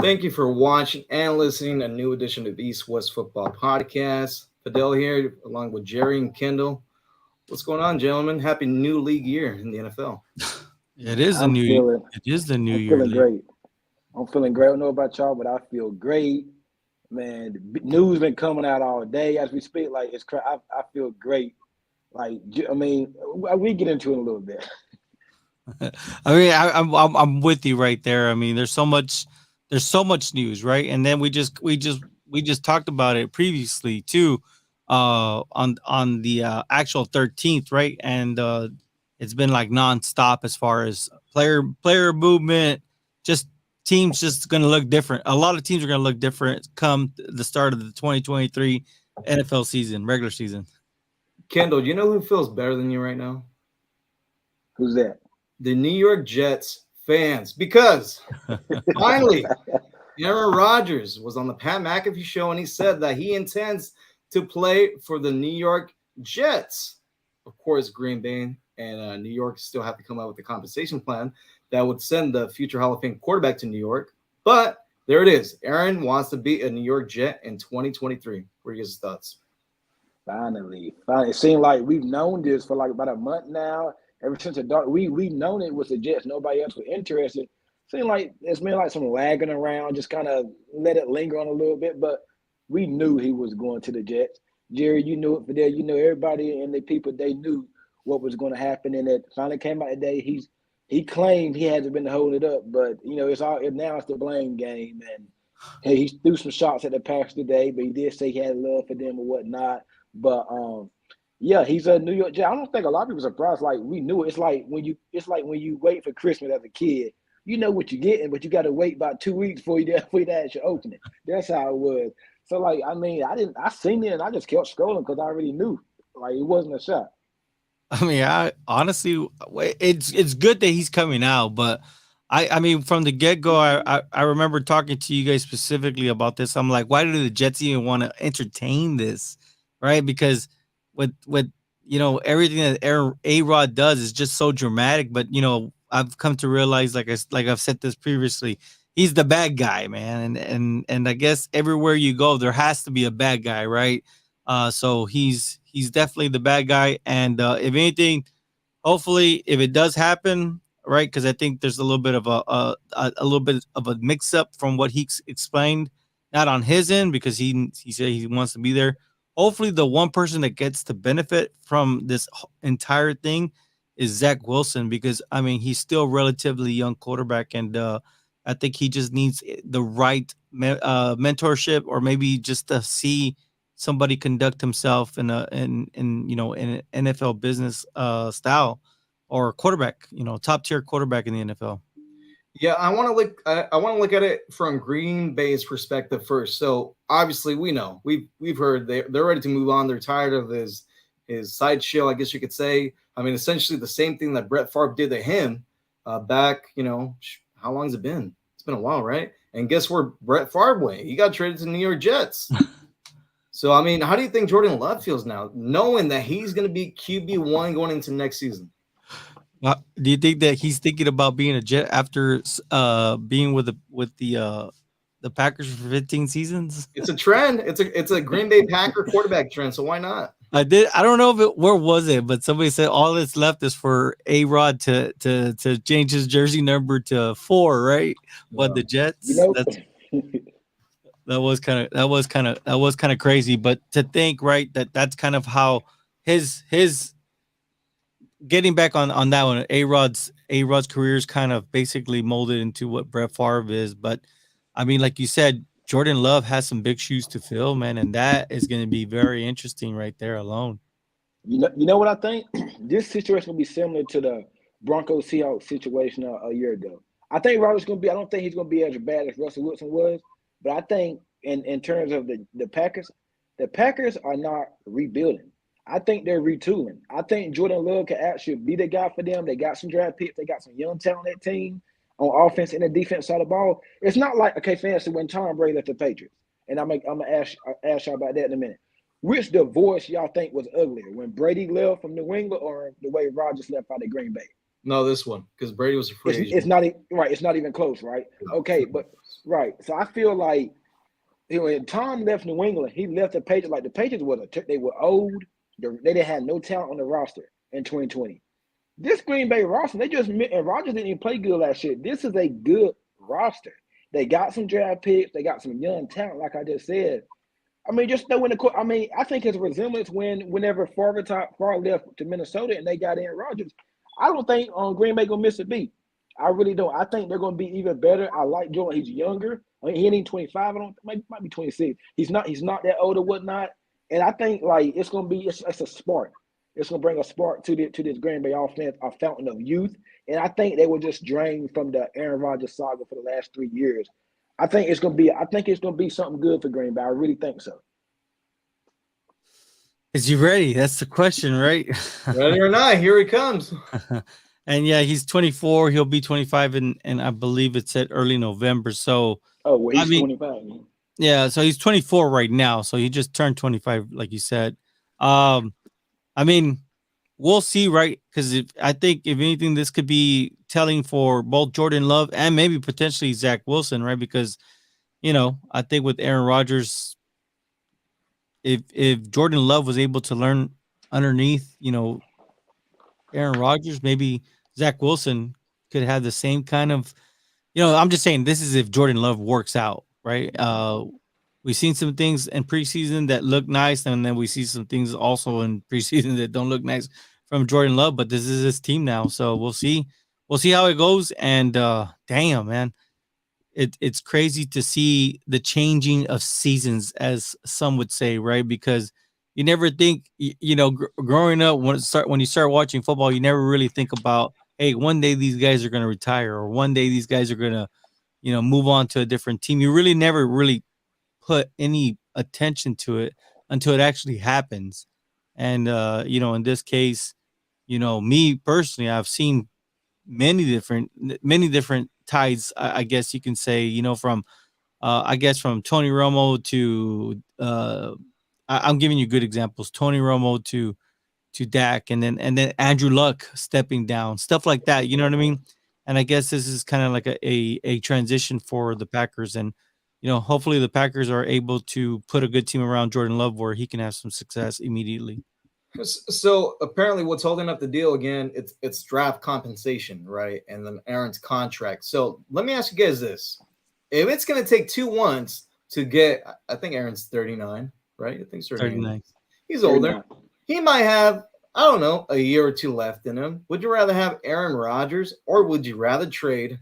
Thank you for watching and listening to a new edition of East West Football Podcast. Fidel here, along with Jerry and Kendall. What's going on, gentlemen? Happy new league year in the NFL. It is the I'm new. feeling It is the New I'm Year feeling League. great. I'm feeling great. I don't know about y'all, but I feel great. Man, the news been coming out all day as we speak. Like I feel great. I mean, we get into it in a little bit. I mean, I'm with you right there. I mean, there's so much news, right? And then we just talked about it previously too, on the actual 13th, right? And it's been like nonstop as far as player movement. Just teams just going to look different. A lot of teams are going to look different come the start of the 2023 NFL season, regular season. Kendall, do you know who feels better than you right now? Who's that? The New York Jets fans. Because finally, Aaron Rodgers was on the Pat McAfee show and he said that he intends to play for the New York Jets. Of course, Green Bay and New York still have to come up with a compensation plan that would send the future Hall of Fame quarterback to New York. But there it is. Aaron wants to be a New York Jet in 2023. What are your thoughts? Finally. It seemed like we've known this for like about a month now. Ever since the dark, we've known it was the Jets. Nobody else was interested. Seemed like it's been like some lagging around, just kind of let it linger on a little bit. But we knew he was going to the Jets. Jerry, you knew it. Fidel, you know everybody and the people. They knew what was going to happen, and it finally came out today. He claimed he hasn't been holding it up, but now it's the blame game. And hey, he threw some shots at the Packers today, but he did say he had love for them or whatnot. But yeah, he's a New York Jet. I don't think a lot of people are surprised. Like we knew it. It's like when you wait for Christmas as a kid. You know what you're getting, but you got to wait about 2 weeks before you actually open it. That's how it was. So like, I mean, I seen it and I just kept scrolling because I already knew like it wasn't a shot. I mean, I honestly, it's good that he's coming out, but I mean, from the get go, I remember talking to you guys specifically about this. I'm like, why do the Jets even want to entertain this, right? Because with everything that A Rod does is just so dramatic. But I've come to realize, like I've said this previously, he's the bad guy, man, and I guess everywhere you go, there has to be a bad guy, right? So he's definitely the bad guy, and if anything, hopefully, if it does happen, right? Because I think there's a little bit of a little bit of a mix up from what he explained, not on his end because he said he wants to be there. Hopefully, the one person that gets to benefit from this entire thing is Zach Wilson because I mean he's still relatively young quarterback, and I think he just needs the right mentorship or maybe just to see somebody conduct himself in an NFL business style or quarterback, top tier quarterback in the NFL. Yeah, I want to look. I want to look at it from Green Bay's perspective first. So obviously, we know we've heard they're ready to move on. They're tired of his sideshow, I guess you could say. I mean, essentially the same thing that Brett Favre did to him back. How long has it been? It's been a while, right? And guess where Brett Favre went? He got traded to the New York Jets. So I mean, how do you think Jordan Love feels now, knowing that he's going to be QB1 going into next season? Do you think that he's thinking about being a Jet after being with the Packers for 15 seasons? It's a trend. It's a Green Bay Packer quarterback trend. So why not? I don't know where was it, but somebody said all that's left is for A Rod to change his jersey number to 4, right? What the You Jets? know, That was kind of crazy. But to think, right, that's kind of how his getting back on that one, A Rod's career is kind of basically molded into what Brett Favre is. But I mean, like you said, Jordan Love has some big shoes to fill, man, and that is going to be very interesting right there alone. you know what I think? This situation will be similar to the Broncos Seahawks situation a year ago. I think Rodgers going to be. I don't think he's going to be as bad as Russell Wilson was, but I think in terms of the Packers are not rebuilding. I think they're retooling. I think Jordan Love can actually be the guy for them. They got some draft picks. They got some young talent on that team on offense and the defense side of the ball. It's not like okay, fans, when Tom Brady left the Patriots, and I'm gonna ask y'all about that in a minute. Which divorce y'all think was uglier, when Brady left from New England or the way Rodgers left out of Green Bay? No, this one because Brady was a free It's agent. not right. It's not even close, right? No. Okay, but Right. So I feel like when Tom left New England, he left the Patriots like the Patriots they were old. They didn't have no talent on the roster in 2020. This Green Bay roster, and Rodgers didn't even play good last year. This is a good roster. They got some draft picks. They got some young talent, like I just said. I mean, just throw in the. I mean, I think his resemblance whenever Favre left to Minnesota and they got in Rodgers, I don't think Green Bay gonna miss a beat. I really don't. I think they're gonna be even better. I like Jordan. He's younger. I mean, he ain't 25. I don't. Might be 26. He's not. He's not that old or whatnot. And I think like it's gonna be. It's a spark. It's gonna bring a spark to this Green Bay offense, a fountain of youth. And I think they were just drained from the Aaron Rodgers saga for the last 3 years. I think it's gonna be something good for Green Bay. I really think so. Is he ready? That's the question, right? Ready or not, here he comes. And yeah, he's 24. He'll be 25, and I believe it's at early November. So, He's I mean, 25. yeah. So he's 24 right now. So he just turned 25, like you said. I mean, we'll see, right? Because I think if anything, this could be telling for both Jordan Love and maybe potentially Zach Wilson, right? Because I think with Aaron Rodgers, if Jordan Love was able to learn underneath, Aaron Rodgers, maybe Zach Wilson could have the same kind of, I'm just saying this is if Jordan Love works out, right? We've seen some things in preseason that look nice, and then we see some things also in preseason that don't look nice from Jordan Love, but this is his team now. So we'll see. We'll see how it goes. And damn, man. It's crazy to see the changing of seasons, as some would say, right? Because you never think, growing up when you start watching football, you never really think about, hey, one day these guys are going to retire, or one day these guys are going to, move on to a different team. You really never really put any attention to it until it actually happens. And in this case, me personally, I've seen many different tides, I guess you can say, from I guess from Tony Romo to I'm giving you good examples. Tony Romo to Dak, and then Andrew Luck stepping down, stuff like that. You know what I mean? And I guess this is kind of like a transition for the Packers, and hopefully the Packers are able to put a good team around Jordan Love where he can have some success immediately. So apparently, what's holding up the deal again? It's draft compensation, right? And then Aaron's contract. So let me ask you guys this: if it's going to take 2 months to get, I think Aaron's 39, right? I think he's 39. He's older. 39. He might have, I don't know, a year or two left in him. Would you rather have Aaron Rodgers, or would you rather trade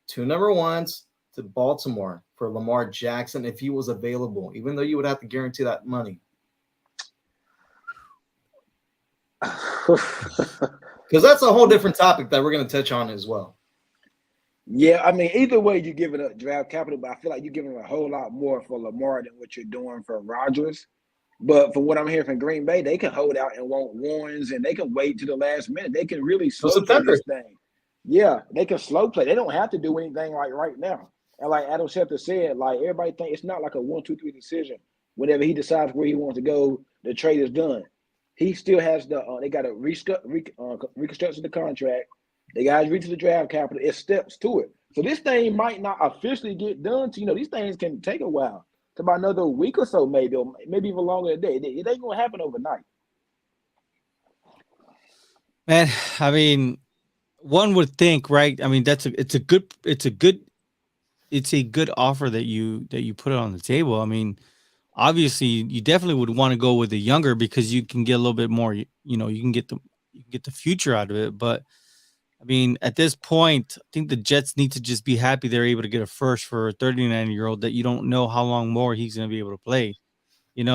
2 number ones to Baltimore for Lamar Jackson if he was available, even though you would have to guarantee that money? Because that's a whole different topic that we're going to touch on as well. Yeah, I mean, either way, you're giving up draft capital, but I feel like you're giving a whole lot more for Lamar than what you're doing for Rodgers. But from what I'm hearing from Green Bay, they can hold out and want Warrens, and they can wait to the last minute. They can really slow play this thing. Yeah, they can slow play. They don't have to do anything like right now. And like Adam Schefter said, like everybody think it's not like a 1, 2, 3 decision. Whenever he decides where he wants to go, the trade is done. He still has they got to reconstruct the contract. They got to reach the draft capital. It steps to it. So this thing might not officially get done. These things can take a while. It's about another week or so, maybe even longer than a day. It ain't gonna happen overnight. Man, I mean, one would think, right? I mean, it's a good offer that you put it on the table. I mean, obviously, you definitely would want to go with the younger because you can get a little bit more. You can get the future out of it. But I mean, at this point, I think the Jets need to just be happy they're able to get a first for a 39-year-old that you don't know how long more he's going to be able to play.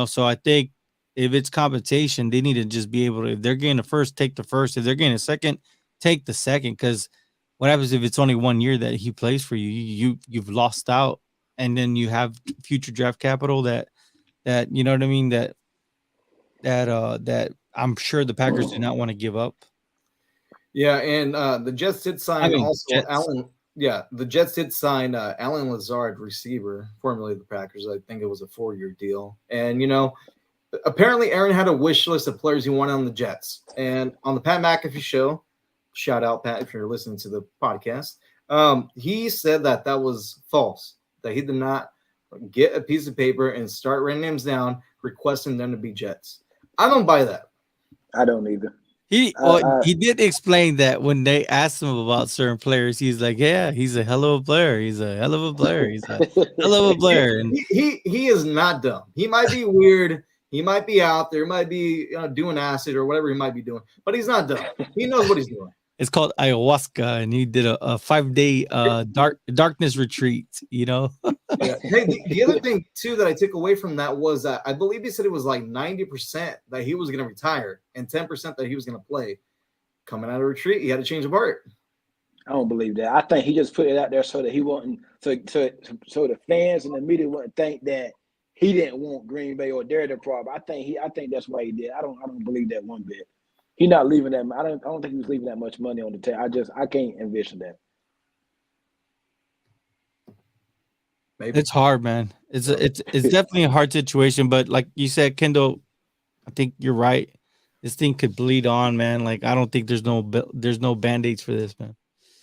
So I think if it's compensation, they need to just be able to, if they're getting a first, take the first. If they're getting a second, take the second. Because what happens if it's only 1 year that he plays for you? You've lost out, and then you have future draft capital that you know what I mean, that I'm sure the Packers do not want to give up. Yeah, and the Jets did sign Allen. Yeah, the Jets did sign Allen Lazard, receiver, formerly the Packers. I think it was a 4-year deal. And apparently Aaron had a wish list of players he wanted on the Jets. And on the Pat McAfee show, shout out Pat if you're listening to the podcast, he said that was false. that he did not get a piece of paper and start writing names down, requesting them to be Jets. I don't buy that. I don't either. He did explain that when they asked him about certain players, he's like, "Yeah, he's a hell of a player. He's a hell of a player. He's a hell of a player." And he is not dumb. He might be weird. He might be out there. Might be doing acid or whatever he might be doing, but he's not dumb. He knows what he's doing. it's called ayahuasca, and he did a 5-day darkness retreat. Yeah. Hey, the other thing too that I took away from that was that I believe he said it was like 90% that he was going to retire and 10% that he was going to play. Coming out of retreat, he had to change of heart. I don't believe that. I think he just put it out there so that he wouldn't, so the fans and the media wouldn't think that he didn't want Green Bay or they're the problem. I think that's why he did. I don't believe that one bit. He's not leaving that. I don't think he was leaving that much money on the table. I can't envision that. Maybe. It's hard, man. It's definitely a hard situation, but like you said, Kendall, I think you're right. This thing could bleed on, man. Like I don't think there's no band-aids for this, man.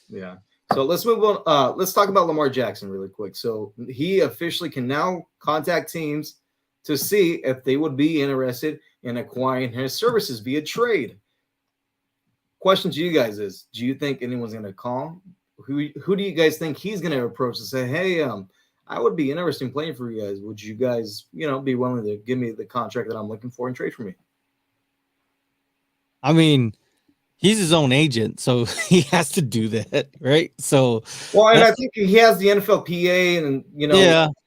Yeah. So let's move on. Let's talk about Lamar Jackson really quick. So he officially can now contact teams to see if they would be interested in acquiring his services via trade. Question to you guys is: do you think anyone's going to call? Who do you guys think he's going to approach and say, "Hey, I would be interested in playing for you guys. Would you guys, be willing to give me the contract that I'm looking for and trade for me?" I mean, he's his own agent, so he has to do that, right? So, well, and I think he has the NFLPA and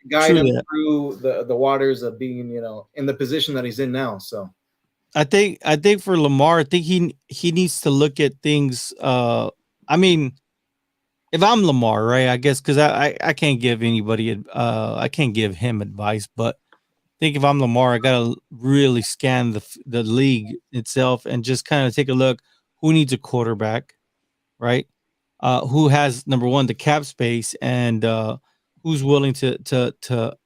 guide him through the waters of being, in the position that he's in now. So, I think for Lamar, I think he needs to look at things. I mean, if I'm Lamar, right? I guess because I can't give anybody, I can't give him advice, but I think if I'm Lamar, I gotta really scan the league itself and just kind of take a look. Who needs a quarterback, right? Who has number one the cap space and who's willing to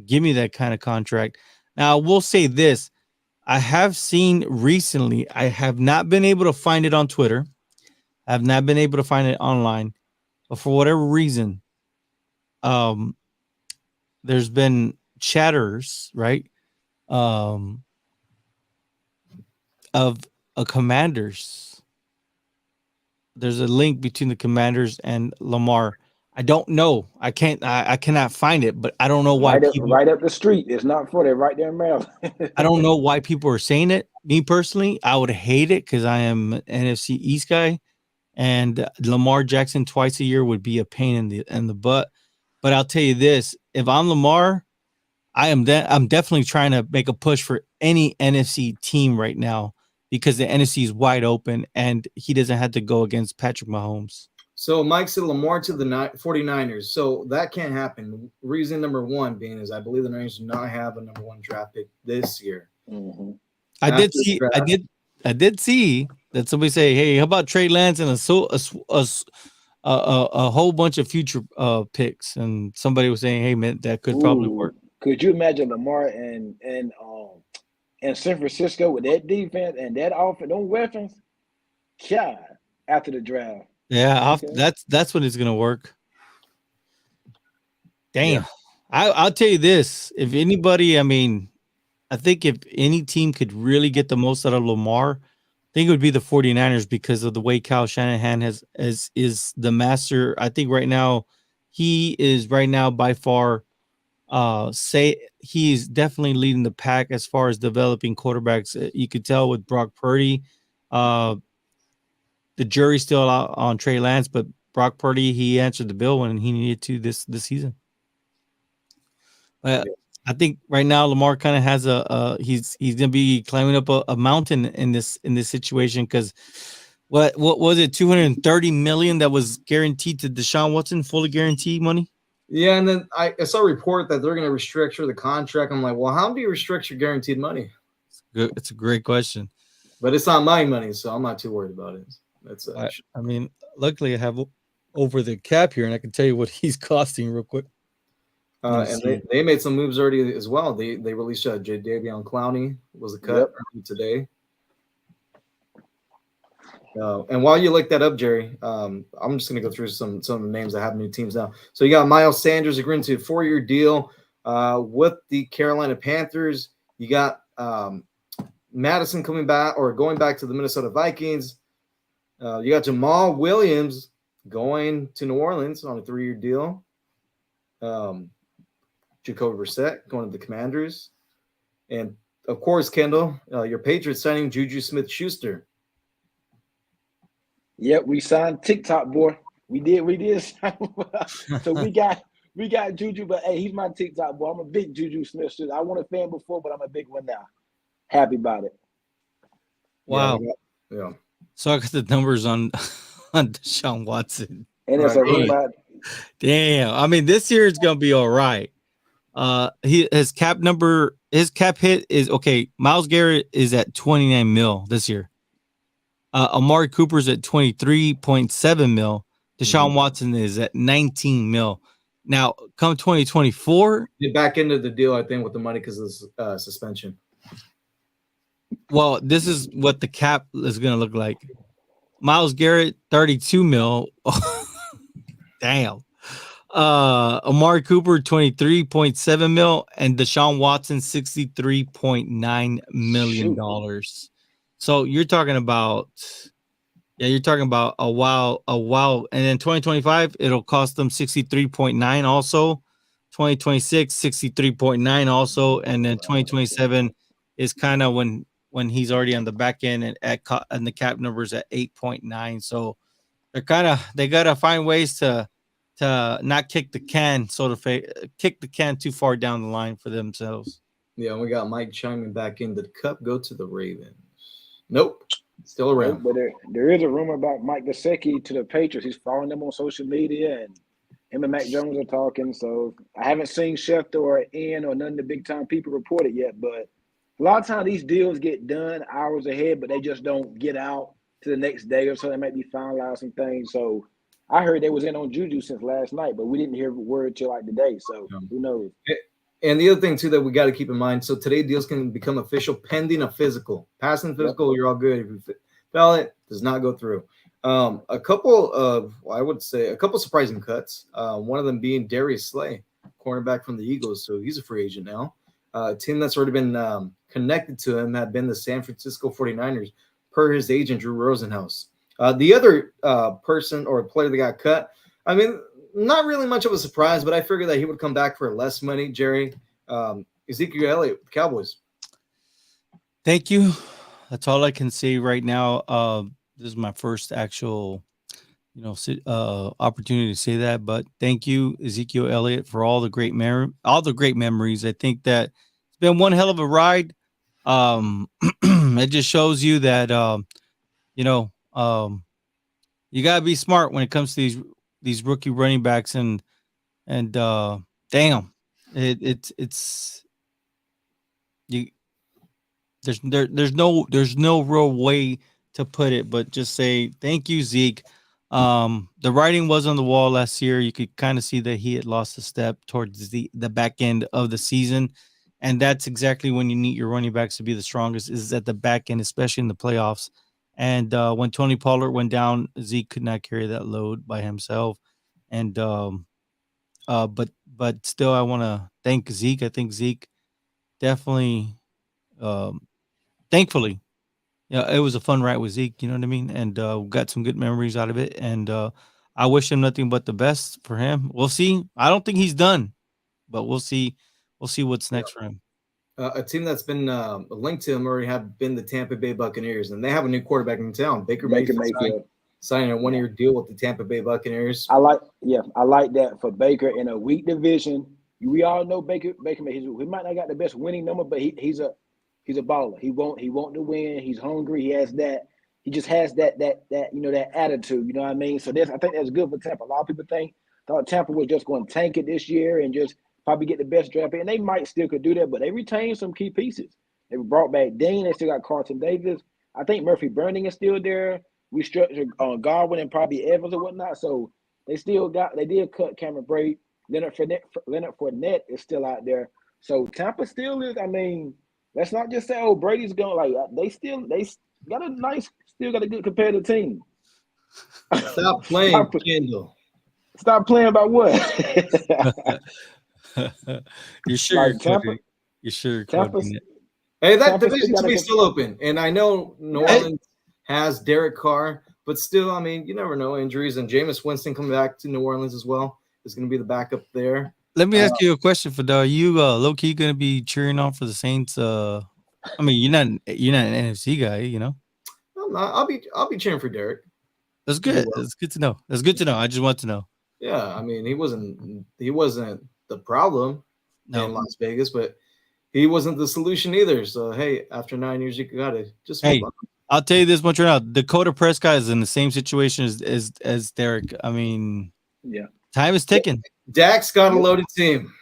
give me that kind of contract? Now, we'll say this: I have seen recently. I have not been able to find it on Twitter. I have not been able to find it online, but for whatever reason, there's been chatters, right? Of a Commanders. There's a link between the Commanders and Lamar. I don't know. I cannot find it, but I don't know why. Right up the street. It's not for them. Right there in Maryland. I don't know why people are saying it. Me personally, I would hate it because I am an NFC East guy, and Lamar Jackson twice a year would be a pain in the butt. But I'll tell you this: if I'm Lamar, I'm definitely trying to make a push for any NFC team right now because the NFC is wide open and he doesn't have to go against Patrick Mahomes. So Mike said Lamar to the 49ers. So that can't happen. Reason number one being is I believe the Niners do not have a number one draft pick this year. Mm-hmm. I did see that somebody say, "Hey, how about Trey Lance and a whole bunch of future picks?" And somebody was saying, "Hey, man, that could probably work." Could you imagine Lamar and San Francisco with that defense and that offense, those weapons? God, after the draft. Yeah, okay. That's when it's gonna work. Damn. Yeah. I'll tell you this. If anybody, I mean, I think if any team could really get the most out of Lamar, I think it would be the 49ers because of the way Kyle Shanahan is the master. I think right now he is by far he's definitely leading the pack as far as developing quarterbacks. You could tell with Brock Purdy. The jury's still out on Trey Lance, but Brock Purdy, he answered the bill when he needed to this season. I think right now Lamar kind of has he's gonna be climbing up a mountain in this situation because what was it, $230 million that was guaranteed to Deshaun Watson, fully guaranteed money? Yeah, and then I saw a report that they're going to restructure the contract. I'm like, well, how do you restructure guaranteed money? It's a great question, but it's not my money, so I'm not too worried about it. That's I mean, luckily I have over the cap here, and I can tell you what he's costing real quick. And they made some moves already as well. They released Jadeveon Clowney was a cut today. And while you look that up, Jerry, I'm just going to go through some of the names that have new teams now. So you got Miles Sanders agreeing to a 4-year deal with the Carolina Panthers. You got Madison coming back or going back to the Minnesota Vikings. You got Jamal Williams going to New Orleans on a 3-year deal. Jacoby Brissett going to the Commanders. And, of course, Kendall, your Patriots signing Juju Smith-Schuster. Yep, we signed TikTok boy. We did sign. So we got Juju, but hey, he's my TikTok boy. I'm a big Juju Smith. I wasn't a fan before, but I'm a big one now. Happy about it. Wow. Yeah. So I got the numbers on Deshaun Watson. And it's a rumor. Damn. I mean, this year is gonna be all right. His cap hit is okay. Myles Garrett is at 29 mil this year. Amari Cooper's at 23.7 mil. Deshaun Watson is at 19 mil. Now, come 2024, get back into the deal, I think, with the money because of suspension. Well, this is what the cap is going to look like. Myles Garrett, 32 mil. Damn. Amari Cooper, 23.7 mil, and Deshaun Watson, $63.9 million. So you're talking about a while. And then 2025, it'll cost them 63.9 also. 2026, 63.9 also. And then 2027 is kind of when he's already on the back end and the cap numbers at 8.9. So they got to find ways to not kick the can, kick the can too far down the line for themselves. Yeah, we got Mike chiming back in. Did Cup go to the Ravens? Nope. Still around. But there is a rumor about Mike Gesicki to the Patriots. He's following them on social media, and him and Mac Jones are talking. So I haven't seen Schefter or Ian or none of the big time people report it yet. But a lot of times these deals get done hours ahead, but they just don't get out to the next day or so. They might be finalizing things. So I heard they was in on Juju since last night, but we didn't hear a word till like today. So who knows? And the other thing, too, that we got to keep in mind, so today deals can become official pending a physical. Passing physical, You're all good. If you fail it, does not go through. A couple surprising cuts, one of them being Darius Slay, cornerback from the Eagles. So he's a free agent now. A team that's already been connected to him had been the San Francisco 49ers, per his agent, Drew Rosenhaus. The other person or player that got cut, I mean, not really much of a surprise, but I figured that he would come back for less money, Jerry. Ezekiel Elliott, Cowboys. Thank you. That's all I can say right now. This is my first actual, opportunity to say that. But thank you, Ezekiel Elliott, for all the great memories. I think that it's been one hell of a ride. It just shows you that you gotta be smart when it comes to these rookie running backs and damn, it's you. There's no real way to put it, but just say thank you, Zeke. The writing was on the wall last year. You could kind of see that he had lost a step towards the back end of the season, and that's exactly when you need your running backs to be the strongest, is at the back end, especially in the playoffs. And when Tony Pollard went down, Zeke could not carry that load by himself. And but still, I want to thank Zeke. I think Zeke definitely, thankfully, it was a fun ride with Zeke. You know what I mean? And got some good memories out of it. And I wish him nothing but the best for him. We'll see. I don't think he's done, but we'll see. We'll see what's next for him. A team that's been linked to him already have been the Tampa Bay Buccaneers, and they have a new quarterback in town, Baker Mayfield, signing a 1-year deal with the Tampa Bay Buccaneers. I like that for Baker in a weak division. We all know Baker. He might not got the best winning number, but he's a baller. He want to win. He's hungry. He has that. He just has that attitude. You know what I mean? So I think that's good for Tampa. A lot of people thought Tampa was just going to tank it this year and just probably get the best draft pick, and they might still could do that, but they retained some key pieces. They brought back Dean. They still got Carlton Davis. I think Murphy Burning is still there. We structured Garwin and probably Evans or whatnot. So they did cut Cameron Brate. Leonard Fournette is still out there. So Tampa still is. I mean, let's not just say, Brady's going. Like they got a nice still got a good competitive team. Stop playing, Stop, Kendall. stop playing about what? You're Like Tampa, sugarcoating. You're Tampa, sugarcoating it. Hey, that Tampa still division to got me a is still open, and I know New yeah. Orleans has Derek Carr, but still, I mean, you never know injuries. And Jameis Winston coming back to New Orleans as well is going to be the backup there. Let me ask you a question, Fidel. Are you low key gonna be cheering on for the Saints? I mean, you're not an NFC guy, you know. I'll be cheering for Derek. That's To do good. well. That's good to know. That's good to know. I just want to know. Yeah, I mean, he wasn't the problem in No. Las Vegas, but he wasn't the solution either. So hey, after 9 years, you got to just move Hey, on. I'll tell you this much right now. Dakota Prescott is in the same situation as Derek. I mean, Yeah. time is ticking. Dak's got a Yep. loaded team.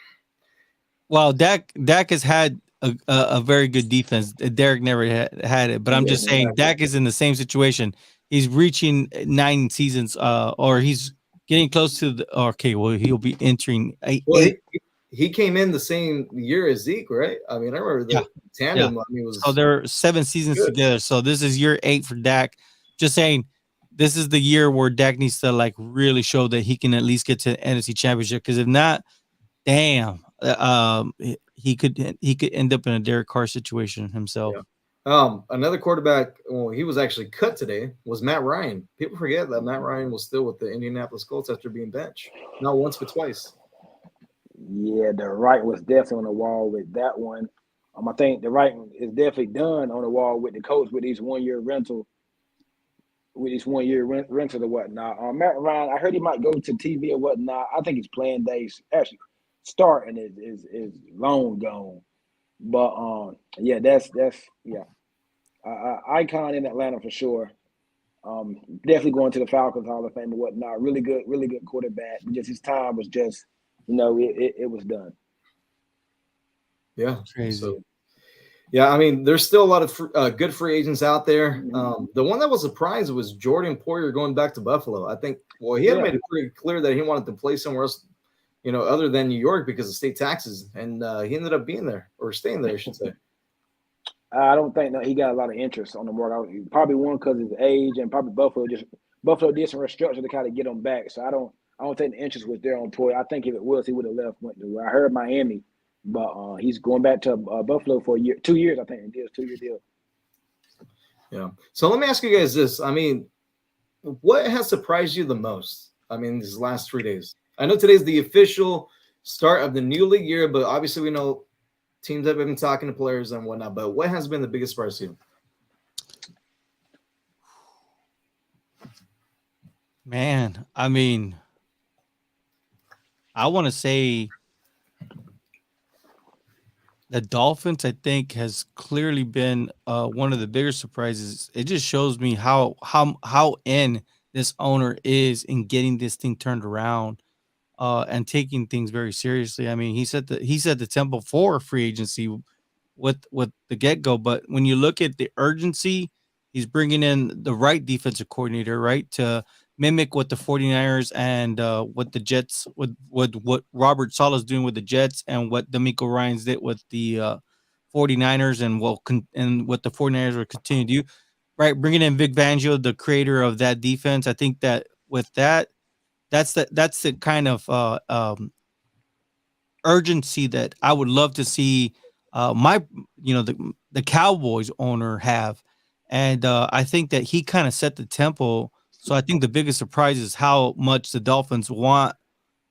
Well, Dak has had a very good defense. Derek never had it, but I'm Yeah. just saying Dak is in the same situation. He's reaching 9 seasons, or he's getting close to the. Okay, well, he'll be entering Well, eight. he came in the same year as Zeke, right? I mean, I remember Yeah, the yeah. tandem. I mean, So was they're 7 seasons good. together. So this is year 8 for Dak. Just saying, this is the year where Dak needs to like really show that he can at least get to the NFC Championship. Because if not, damn, he could end up in a Derek Carr situation himself. Yeah. Another quarterback. Well, he was actually cut today. Was Matt Ryan? People forget that Matt Ryan was still with the Indianapolis Colts after being benched, not once but twice. Yeah, the writing was definitely on the wall with that one. I think the writing is definitely done on the wall with the coach with these 1 year rental, rental or whatnot. Matt Ryan, I heard he might go to TV or whatnot. I think his playing days actually starting is long gone. But yeah, that's yeah, icon in Atlanta for sure. Definitely going to the Falcons Hall of Fame or whatnot. Really good quarterback. Just his time was just, it was done. Yeah. Crazy. So yeah, I mean, there's still a lot of good free agents out there. The one that was surprised was Jordan Poyer going back to Buffalo. I think, well, he had Yeah. made it pretty clear that he wanted to play somewhere else, other than New York because of state taxes, and he ended up being there or staying there, I should say. I don't think that he got a lot of interest on the market. Probably one because of his age, and probably Buffalo did some restructure to kind of get him back. So I don't think the interest was there on Poyer. I think if it was, he would have left. I heard Miami, but he's going back to Buffalo for a year, 2 years. I think it is 2 year deal. Yeah. So let me ask you guys this. I mean, what has surprised you the most? I mean, these last 3 days. I know today's the official start of the new league year, but obviously we know teams have been talking to players and whatnot. But what has been the biggest surprise to you? Man, I mean, I want to say the Dolphins, I think, has clearly been one of the bigger surprises. It just shows me how in this owner is in getting this thing turned around, and taking things very seriously. I mean, he set the tempo for free agency with the get go. But when you look at the urgency, he's bringing in the right defensive coordinator, right, to mimic what the 49ers and what the Jets, what Robert Saleh's doing with the Jets, and what D'Amico Ryans did with the 49ers, and what the 49ers will continue to do, right? Bringing in Vic Fangio, the creator of that defense. I think that with that, that's the kind of urgency that I would love to see my the Cowboys owner have, and I think that he kind of set the tempo. So I think the biggest surprise is how much the Dolphins want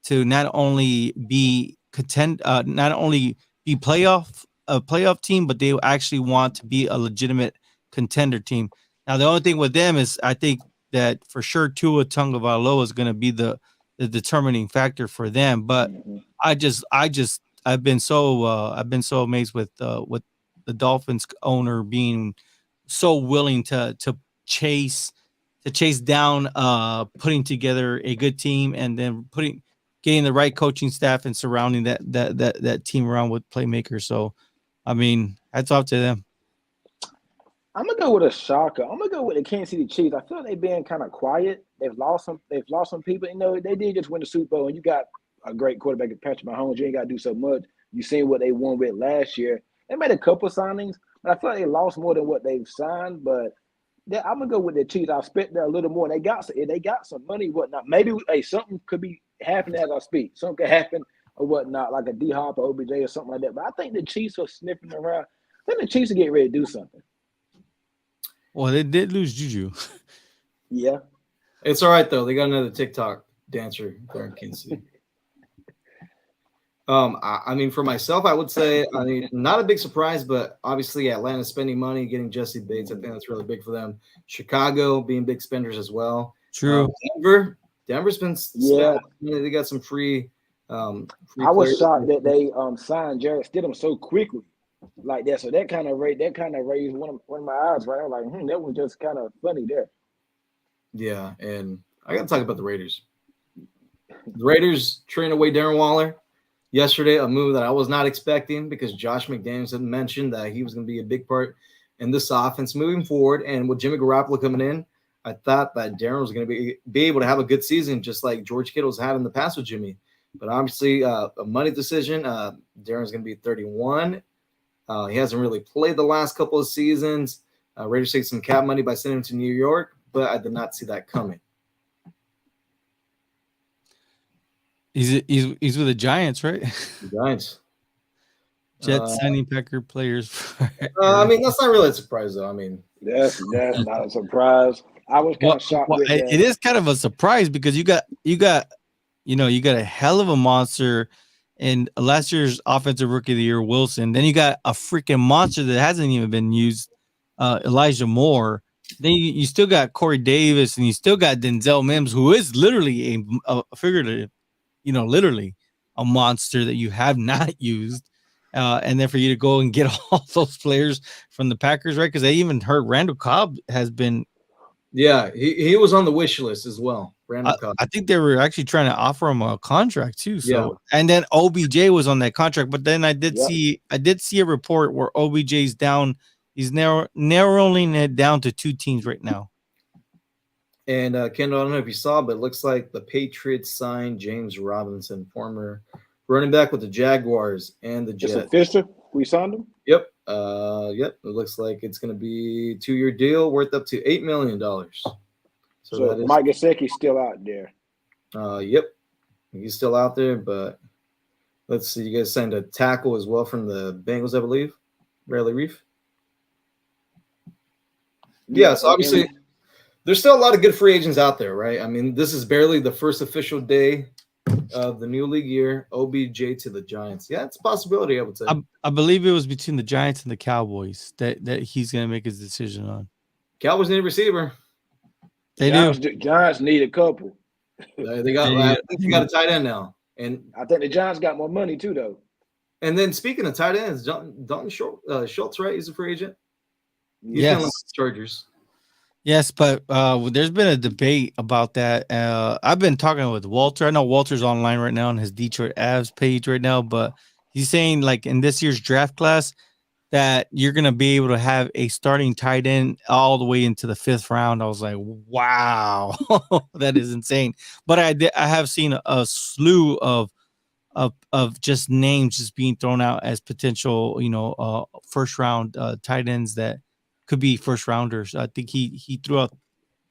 to not only be not only be a playoff team, but they actually want to be a legitimate contender team. Now the only thing with them is I think that for sure Tua Tagovailoa is going to be the determining factor for them, but I've been so amazed with the Dolphins owner being so willing to chase chase down putting together a good team, and then getting the right coaching staff and surrounding that team around with playmakers. So I mean, hats off to them. I'm gonna go with a shocker. I'm gonna go with the Kansas City Chiefs. I feel like they've been kind of quiet. They've lost some. They've lost some people. They did just win the Super Bowl, and you got a great quarterback, Patrick Mahomes. You ain't got to do so much. You seen what they won with last year. They made a couple signings, but I feel like they lost more than what they've signed. But I'm gonna go with the Chiefs. I expect that a little more. They got some money, whatnot. Maybe something could be happening as I speak. Something could happen or whatnot, like a D Hop or OBJ or something like that. But I think the Chiefs are sniffing around. I think the Chiefs are getting ready to do something. Well, they did lose Juju. Yeah, It's all right though. They got another TikTok dancer there in Kansas City. I mean, for myself, I would say, I mean, not a big surprise, but obviously Atlanta spending money, getting Jesse Bates. I think that's really big for them. Chicago being big spenders as well. True. Denver's been yeah. they got some free. I was shocked that they signed Jarrett Stidham so quickly, like that. So that kind of raised one of my eyes. Right, I was like, that was just kind of funny there. Yeah, and I got to talk about the Raiders. The Raiders trading away Darren Waller yesterday, a move that I was not expecting because Josh McDaniels had mentioned that he was going to be a big part in this offense moving forward. And with Jimmy Garoppolo coming in, I thought that Darren was going to be able to have a good season, just like George Kittle's had in the past with Jimmy. But obviously, a money decision. Darren's going to be 31. He hasn't really played the last couple of seasons. Raiders take some cap money by sending him to New York, but I did not see that coming. He's with the Giants, right? The Giants. Jets signing Packer players. I mean, that's not really a surprise, though. I mean, that's not a surprise. I was kind of shocked. Well, it is kind of a surprise because you got a hell of a monster in last year's offensive rookie of the year, Wilson. Then you got a freaking monster that hasn't even been used, Elijah Moore. Then you still got Corey Davis, and you still got Denzel Mims, who is literally a figurative, literally a monster that you have not used. And then for you to go and get all those players from the Packers, right? Because they even heard Randall Cobb has been. Yeah, he was on the wish list as well. Randall Cobb. I think they were actually trying to offer him a contract too. So And then OBJ was on that contract, but then I did see a report where OBJ's down. He's narrowing it down to 2 teams right now. And Kendall, I don't know if you saw, but it looks like the Patriots signed James Robinson, former running back with the Jaguars and the Jets. It's official. We signed him. Yep. It looks like it's going to be a 2-year deal worth up to $8 million. So Mike Gesicki's still out there. Yep. He's still out there, but let's see. You guys signed a tackle as well from the Bengals, I believe. Riley Reef. Yeah, so obviously there's still a lot of good free agents out there, right? I mean, this is barely the first official day of the new league year. OBJ to the Giants. Yeah, it's a possibility, I would say. I believe it was between the Giants and the Cowboys that he's going to make his decision on. Cowboys need a receiver. They do. Giants need a couple. They got a tight end now. And I think the Giants got more money too, though. And then speaking of tight ends, Dalton Schultz, right? He's a free agent. He's yes. Chargers. Yes, but there's been a debate about that. I've been talking with Walter. I know Walter's online right now on his Detroit Avs page right now, but he's saying like in this year's draft class that you're going to be able to have a starting tight end all the way into the 5th round. I was like, wow, that is insane. But I have seen a slew of just names just being thrown out as potential, first round tight ends that could be first rounders. I think he threw out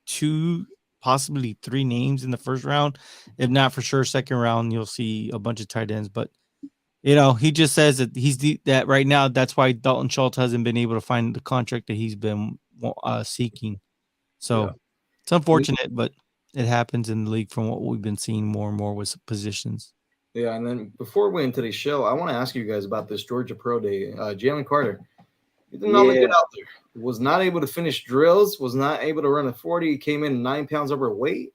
2, possibly 3 names in the first round. If not for sure, second round, you'll see a bunch of tight ends. But, he just says that that right now, that's why Dalton Schultz hasn't been able to find the contract that he's been seeking. So it's unfortunate, but it happens in the league from what we've been seeing more and more with positions. Yeah, and then before we end today's show, I want to ask you guys about this Georgia Pro Day. Jalen Carter. He did not look good out there. Was not able to finish drills. Was not able to run a 40. He came in 9 pounds overweight.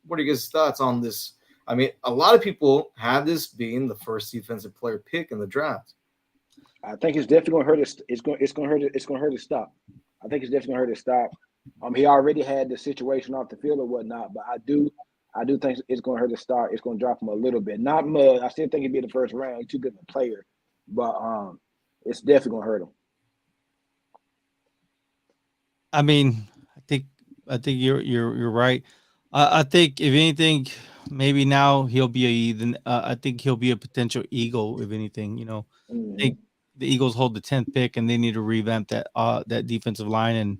What are your guys' thoughts on this? I mean, a lot of people have this being the first defensive player pick in the draft. I think it's definitely going to hurt us. It's going to hurt his stop. I think it's definitely going to hurt his stop. He already had the situation off the field or whatnot, but I do think it's going to hurt his start. It's going to drop him a little bit. Not much. I still think he'd be the first round. He's too good of a player, but it's definitely going to hurt him. I mean, I think you're right. I think if anything, maybe now he'll be I think he'll be a potential Eagle. If anything, I think the Eagles hold the 10th pick, and they need to revamp that defensive line, and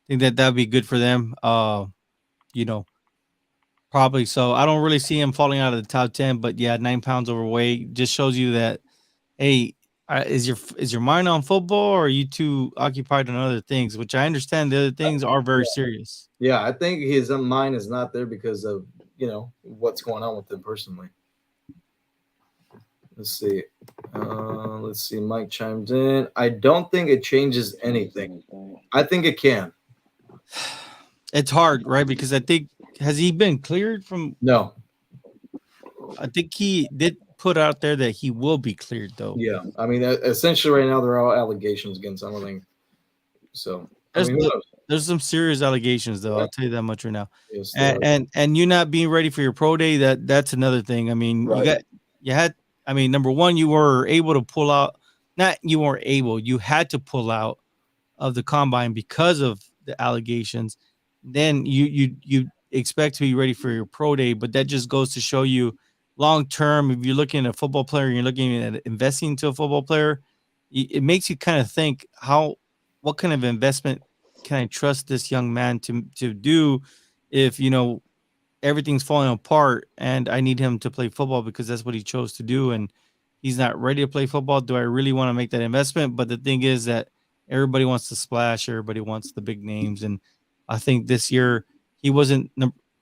think that that'd be good for them. You know, probably. So I don't really see him falling out of the top 10. But yeah, 9 pounds overweight just shows you that. Hey, is your mind on football, or are you too occupied on other things? Which I understand the other things are very serious. Yeah, I think his mind is not there because of what's going on with him personally. Let's see. Let's see. Mike chimed in. I don't think it changes anything. I think it can. It's hard, right? Because I think has he been cleared from? No. I think he did put out there that he will be cleared, though. Yeah, I mean, essentially, right now they're all allegations against him. I think so. There's some serious allegations, though. Yeah. I'll tell you that much right now. Yes, and you not being ready for your pro day, that's another thing. I mean, Right. you had. I mean, number one, you were able to pull out. Not you weren't able. You had to pull out of the combine because of the allegations. Then you expect to be ready for your pro day, but that just goes to show you long term. If you're looking at a football player, and you're looking at investing into a football player, it makes you kind of think what kind of investment can I trust this young man to do if everything's falling apart and I need him to play football because that's what he chose to do and he's not ready to play football. Do I really want to make that investment? But the thing is that everybody wants to splash, everybody wants the big names, and I think this year he wasn't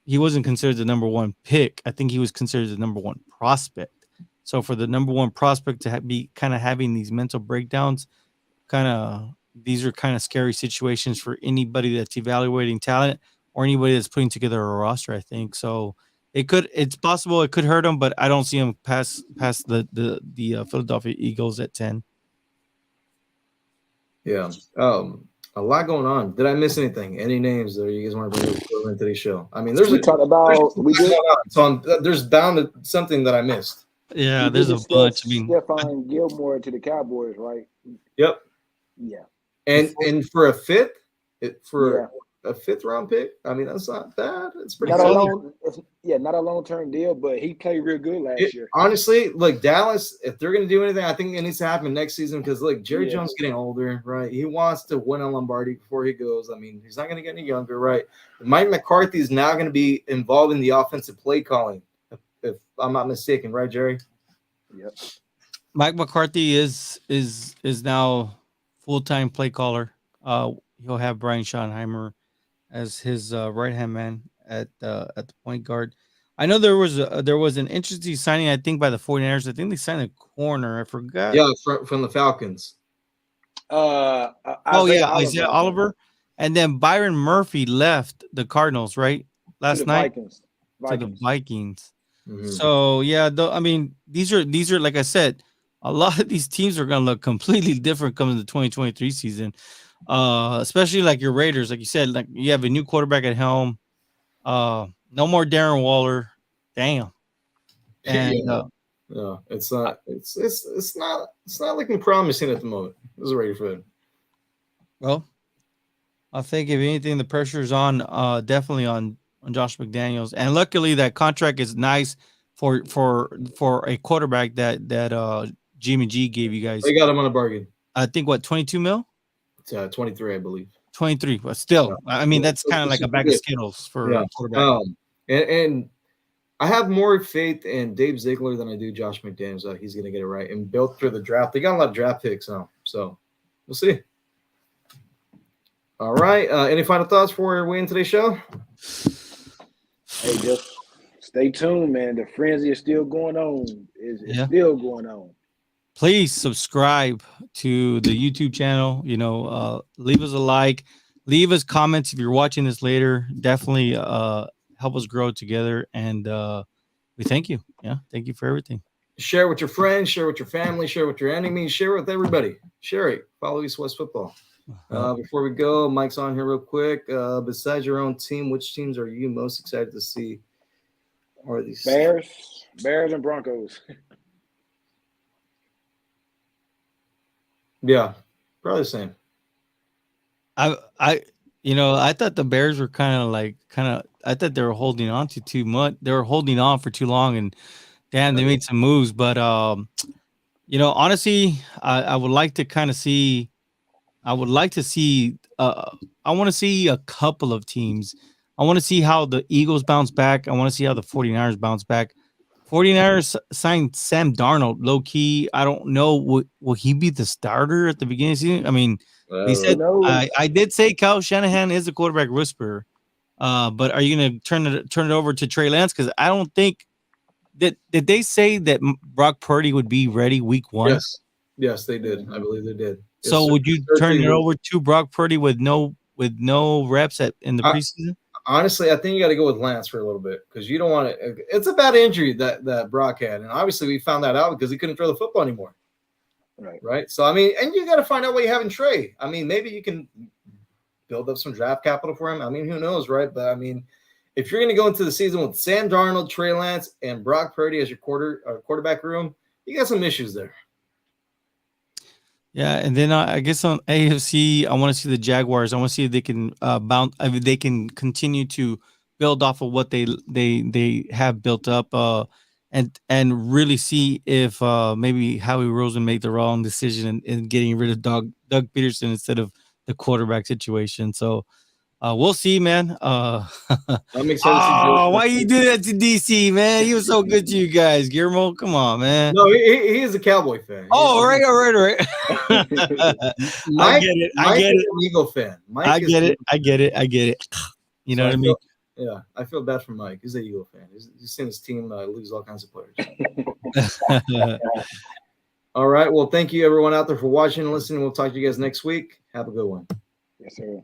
considered the number one pick. I think he was considered the number one prospect. So for the number one prospect to be kind of having these mental breakdowns, these are kind of scary situations for anybody that's evaluating talent or anybody that's putting together a roster. I think so. It's possible it could hurt him, but I don't see him past the Philadelphia Eagles at 10. Yeah. A lot going on. Did I miss anything? Any names that you guys want to bring into the show? I mean, there's bound to something that I missed. Yeah, there's a bunch. I mean, Stephon Gilmore to the Cowboys, right? Yep. Yeah. And for a fifth round pick, I mean that's not bad. It's pretty not a long-term deal, but he played real good last year. Honestly, like Dallas, if they're gonna do anything, I think it needs to happen next season because like Jerry Jones getting older, right? He wants to win a Lombardi before he goes. I mean, he's not gonna get any younger, right? Mike McCarthy is now gonna be involved in the offensive play calling, if I'm not mistaken, right, Jerry? Yep. Mike McCarthy is now full-time play caller. He'll have Brian Schottenheimer as his right-hand man at the point guard. I know there was an interesting signing, I think, by the 49ers. I think they signed a corner. I forgot. Yeah, from the Falcons. Isaiah Oliver. And then Byron Murphy left the Cardinals, right? Last night. Vikings. To the Vikings. Mm-hmm. So, yeah, I mean, these are, like I said, a lot of these teams are going to look completely different coming to the 2023 season. Especially like your Raiders, like you said, like you have a new quarterback at helm. No more Darren Waller. Damn. And no, it's not. It's not looking promising at the moment. This is ready for it. Well, I think if anything, the pressure is on. Definitely on Josh McDaniels, and luckily that contract is nice for a quarterback that Jimmy G gave you guys. They got him on a bargain. I think what 22 mil. 23, I believe. 23, but still, I mean, that's kind of like a bag of Skittles for a quarterback. And I have more faith in Dave Ziegler than I do Josh McDaniels that he's going to get it right. And built through the draft, they got a lot of draft picks now, so we'll see. All right, any final thoughts before we end today's show? Hey, just stay tuned, man. The frenzy is still going on. It's still going on. Please subscribe to the YouTube channel. Leave us a like, leave us comments if you're watching this later. Definitely help us grow together. And we thank you. Yeah. Thank you for everything. Share with your friends, share with your family, share with your enemies, share with everybody. Share it. Follow East West Football. Before we go, Mike's on here real quick. Besides your own team, which teams are you most excited to see? Or these Bears and Broncos. Yeah, probably the same. I thought the Bears were I thought they were holding on to too much. They were holding on for too long, and damn, they made some moves. But honestly, I would like to kind of see. I would like to see a I want to see a couple of teams. I want to see how the Eagles bounce back. I want to see how the 49ers bounce back. 49ers signed Sam Darnold, low key. I don't know. Will he be the starter at the beginning of the season? I mean, they Who said knows? I did say Kyle Shanahan is the quarterback whisperer. But are you going to turn it over to Trey Lance? Because I don't think did they say that Brock Purdy would be ready week 1? Yes, they did. I believe they did. So would you turn it over to Brock Purdy with no reps in the preseason? Honestly, I think you got to go with Lance for a little bit because you don't want to. It's a bad injury that Brock had, and obviously we found that out because he couldn't throw the football anymore. Right. So I mean, and you got to find out what you have in Trey. I mean, maybe you can build up some draft capital for him. I mean, who knows, right? But I mean, if you're going to go into the season with Sam Darnold, Trey Lance, and Brock Purdy as your quarterback room, you got some issues there. Yeah, and then I guess on AFC, I want to see the Jaguars. I want to see if they can bounce. I mean, they can continue to build off of what they have built up, and really see if maybe Howie Roseman made the wrong decision in getting rid of Doug Peterson instead of the quarterback situation. So we'll see, man. I'm excited. Why you do that to DC, man? He was so good to you guys, Guillermo. Come on, man. No, he is a Cowboy fan. All right. Mike, I get it. An Eagle fan. I get it. You know what I mean? Yeah, I feel bad for Mike. He's an Eagle fan. He's seen his team lose all kinds of players. All right. Well, thank you everyone out there for watching and listening. We'll talk to you guys next week. Have a good one. Yes, sir.